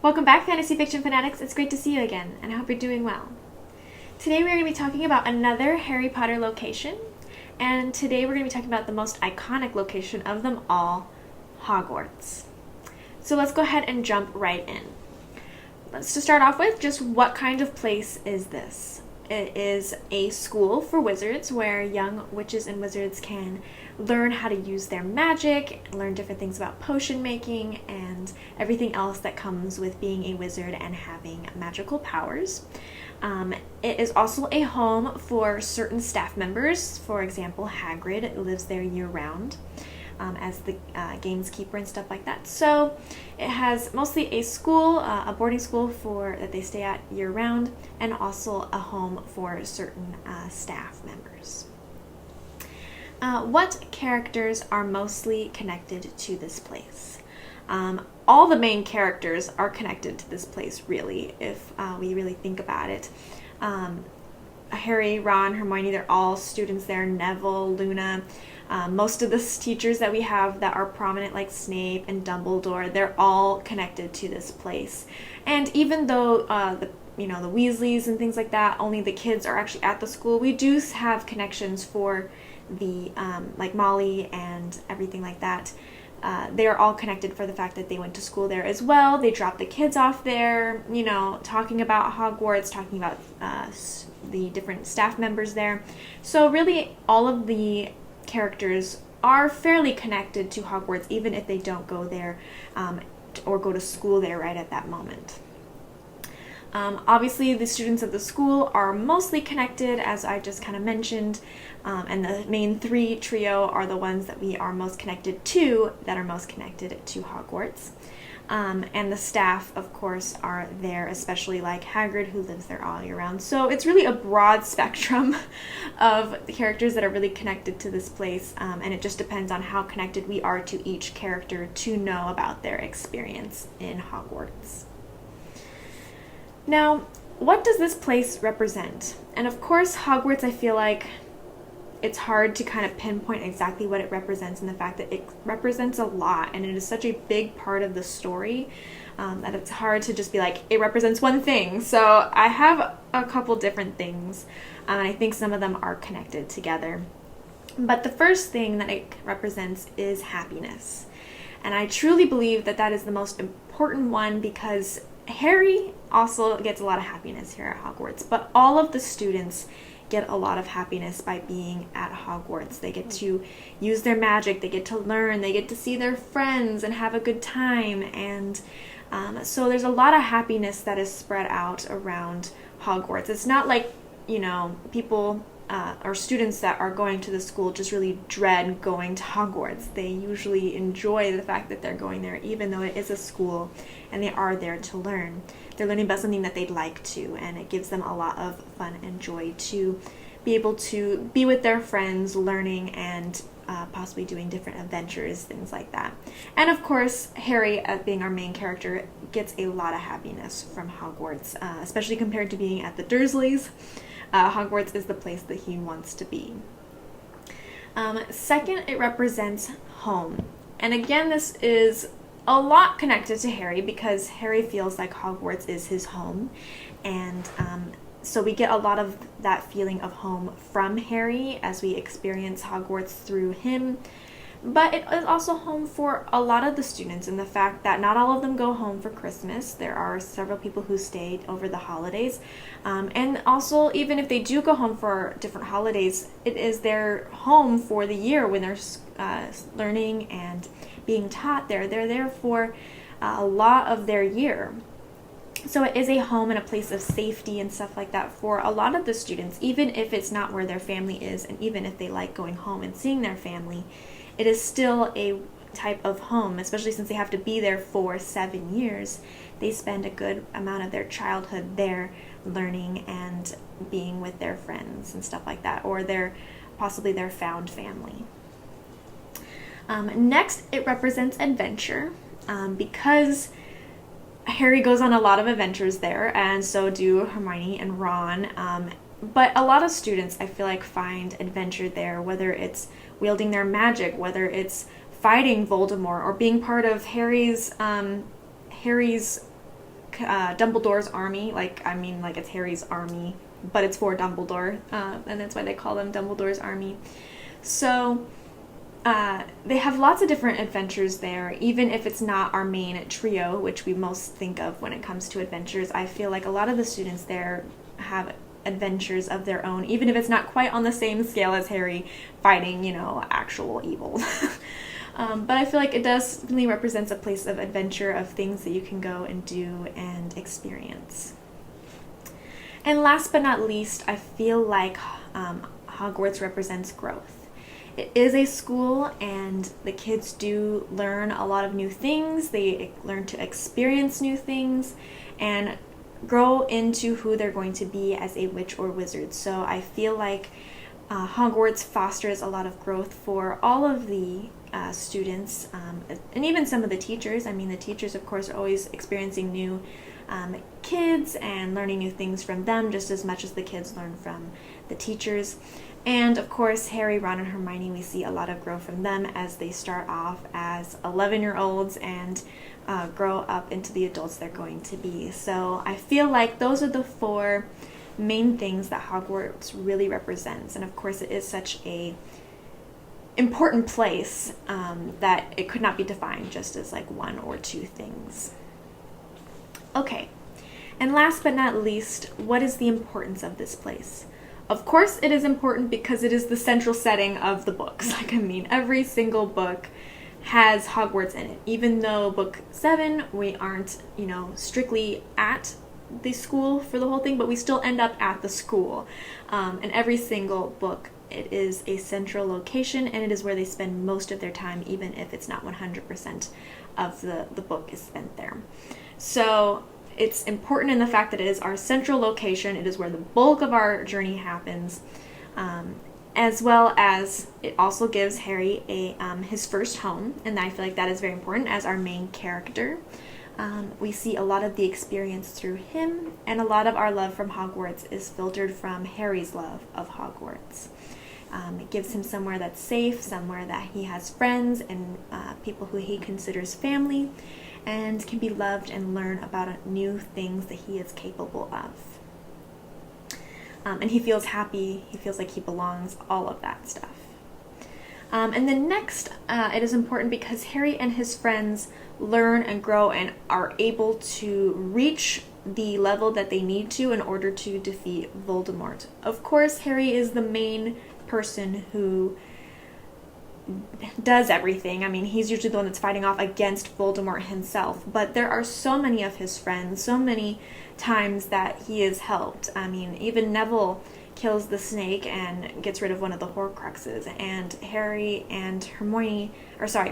Welcome back, Fantasy Fiction Fanatics. It's great to see you again, and I hope you're doing well. Today we're going to be talking about another Harry Potter location, and today we're going to be talking about the most iconic location of them all, Hogwarts. So let's go ahead and jump right in. To start off with, just what kind of place is this? It is a school for wizards where young witches and wizards can learn how to use their magic, learn different things about potion making, and everything else that comes with being a wizard and having magical powers. It is also a home for certain staff members. For example, Hagrid lives there year-round as the gameskeeper and stuff like that. So it has mostly a school, a boarding school that they stay at year-round, and also a home for certain staff members. What characters are mostly connected to this place? All the main characters are connected to this place, really, if we really think about it. Harry, Ron, Hermione, they're all students there. Neville, Luna, most of the teachers that we have that are prominent, like Snape and Dumbledore, they're all connected to this place. And even though the Weasleys and things like that, only the kids are actually at the school, we do have connections for the like Molly and everything like that. They are all connected for the fact that they went to school there as well. They dropped the kids off there, talking about Hogwarts, talking about the different staff members there. So really, all of the characters are fairly connected to Hogwarts, even if they don't go there or go to school there right at that moment. Obviously, the students of the school are mostly connected, as I just kind of mentioned, and the main trio are the ones that we are most connected to, that are most connected to Hogwarts. And the staff, of course, are there, especially like Hagrid, who lives there all year round. So it's really a broad spectrum of the characters that are really connected to this place, and it just depends on how connected we are to each character to know about their experience in Hogwarts. Now, what does this place represent? And of course, Hogwarts, I feel like it's hard to kind of pinpoint exactly what it represents, and the fact that it represents a lot, and it is such a big part of the story that it's hard to just be like, it represents one thing. So I have a couple different things, and I think some of them are connected together. But the first thing that it represents is happiness. And I truly believe that that is the most important one, because Harry also gets a lot of happiness here at Hogwarts, but all of the students get a lot of happiness by being at Hogwarts. They get to use their magic, they get to learn, they get to see their friends and have a good time, and so there's a lot of happiness that is spread out around Hogwarts. It's not like, people or students that are going to the school just really dread going to Hogwarts. They usually enjoy the fact that they're going there, even though it is a school and they are there to learn. They're learning about something that they'd like to, and it gives them a lot of fun and joy to be able to be with their friends, learning, and possibly doing different adventures, things like that. And of course, Harry, being our main character, gets a lot of happiness from Hogwarts, especially compared to being at the Dursleys. Hogwarts is the place that he wants to be. Second, it represents home. And again, this is a lot connected to Harry, because Harry feels like Hogwarts is his home. And so we get a lot of that feeling of home from Harry as we experience Hogwarts through him. But it is also home for a lot of the students, in the fact that not all of them go home for Christmas. There are several people who stayed over the holidays. And also, even if they do go home for different holidays, it is their home for the year when they're learning and being taught there. They're there for a lot of their year. So it is a home and a place of safety and stuff like that for a lot of the students, even if it's not where their family is, and even if they like going home and seeing their family. It is still a type of home, especially since they have to be there for 7 years. They spend a good amount of their childhood there, learning and being with their friends and stuff like that, or possibly their found family. Next, it represents adventure, because Harry goes on a lot of adventures there, and so do Hermione and Ron. But a lot of students, I feel like, find adventure there, whether it's wielding their magic, whether it's fighting Voldemort, or being part of Harry's Dumbledore's army. Like, I mean, like it's Harry's army, but it's for Dumbledore, and that's why they call them Dumbledore's army. So they have lots of different adventures there, even if it's not our main trio, which we most think of when it comes to adventures. I feel like a lot of the students there have adventures of their own, even if it's not quite on the same scale as Harry fighting, you know, actual evil. But I feel like it definitely represents a place of adventure, of things that you can go and do and experience. And last but not least, I feel like Hogwarts represents growth. It is a school, and the kids do learn a lot of new things. They learn to experience new things and grow into who they're going to be as a witch or wizard. So I feel like Hogwarts fosters a lot of growth for all of the students, and even some of the teachers. I mean, the teachers, of course, are always experiencing new kids and learning new things from them, just as much as the kids learn from the teachers. And of course, Harry, Ron, and Hermione, we see a lot of growth from them as they start off as 11-year-olds and grow up into the adults they're going to be. So I feel like those are the 4 main things that Hogwarts really represents. And of course, it is such a important place that it could not be defined just as like 1 or 2 things. Okay, and last but not least, what is the importance of this place? Of course, it is important because it is the central setting of the books. Like, I mean, every single book has Hogwarts in it. Even though book 7, we aren't, you know, strictly at the school for the whole thing, but we still end up at the school. And every single book, it is a central location, and it is where they spend most of their time, even if it's not 100% of the book is spent there. So it's important in the fact that it is our central location. It is where the bulk of our journey happens, as well as it also gives Harry his first home, and I feel like that is very important as our main character. We see a lot of the experience through him, and a lot of our love from Hogwarts is filtered from Harry's love of Hogwarts. It gives him somewhere that's safe, somewhere that he has friends and people who he considers family, and can be loved and learn about new things that he is capable of. And he feels happy, he feels like he belongs, all of that stuff. And then next, it is important because Harry and his friends learn and grow and are able to reach the level that they need to in order to defeat Voldemort. Of course, Harry is the main person who does everything. I mean, he's usually the one that's fighting off against Voldemort himself, but there are so many of his friends, so many times that he is helped. I mean, even Neville kills the snake and gets rid of one of the Horcruxes, and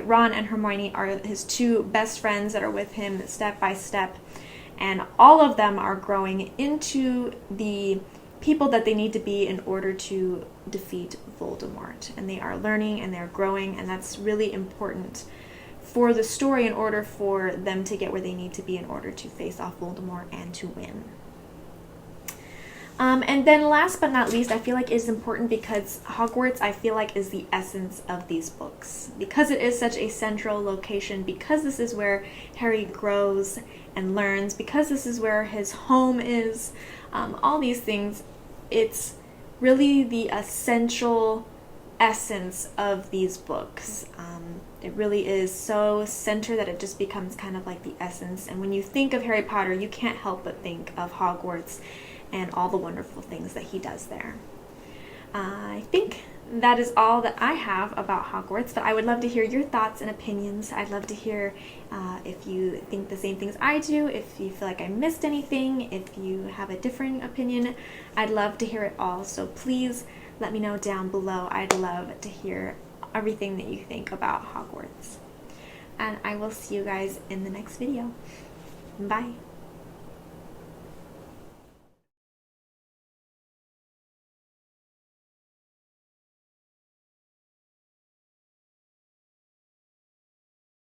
Ron and Hermione are his 2 best friends that are with him step by step, and all of them are growing into the people that they need to be in order to defeat Voldemort, and they are learning and they're growing, and that's really important for the story in order for them to get where they need to be in order to face off Voldemort and to win. And then last but not least, I feel like it is important because Hogwarts, I feel like, is the essence of these books. Because it is such a central location, because this is where Harry grows and learns, because this is where his home is, all these things, it's really the essential essence of these books. It really is so centered that it just becomes kind of like the essence. And when you think of Harry Potter, you can't help but think of Hogwarts and all the wonderful things that he does there. I think that is all that I have about Hogwarts, but I would love to hear your thoughts and opinions. I'd love to hear if you think the same things I do, if you feel like I missed anything, if you have a different opinion. I'd love to hear it all, so please let me know down below. I'd love to hear everything that you think about Hogwarts. And I will see you guys in the next video. Bye!